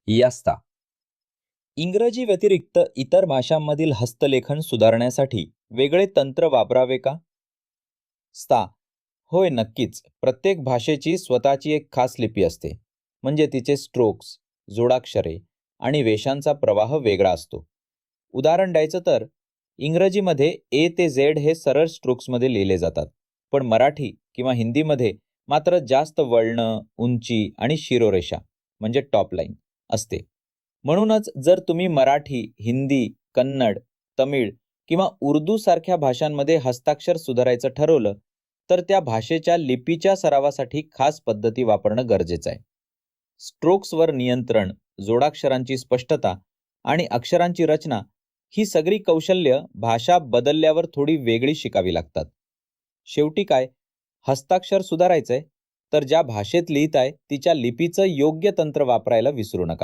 यास्ता. इंग्रजी व्यतिरिक्त इतर भाषांमधील हस्तलेखन सुधारण्यासाठी वेगळे तंत्र वापरावे का? स्ता. होय, नक्कीच. प्रत्येक भाषेची स्वतःची एक खास लिपी असते. म्हणजे तिचे स्ट्रोक्स, जोडाक्षरे आणि वेशांचा प्रवाह वेगळा असतो. उदाहरण द्यायचं तर इंग्रजीमध्ये ए ते झेड हे सरळ स्ट्रोक्समध्ये लिहिले जातात. पण मराठी किंवा हिंदीमध्ये मात्र जास्त वळणं, उंची आणि शिरोरेषा म्हणजे टॉप लाईन असते. म्हणूनच जर तुम्ही मराठी, हिंदी, कन्नड, तमिळ किंवा उर्दू सारख्या भाषांमध्ये हस्ताक्षर सुधारायचं ठरवलं, तर त्या भाषेच्या लिपीच्या सरावासाठी खास पद्धती वापरणं गरजेचं आहे. स्ट्रोक्सवर नियंत्रण, जोडाक्षरांची स्पष्टता आणि अक्षरांची रचना ही सगळी कौशल्य भाषा बदलल्यावर थोडी वेगळी शिकावी लागतात. शेवटी काय, हस्ताक्षर सुधारायचंय तर ज्या भाषेत लिहिताय तिच्या लिपीचं योग्य तंत्र वापरायला विसरू नका.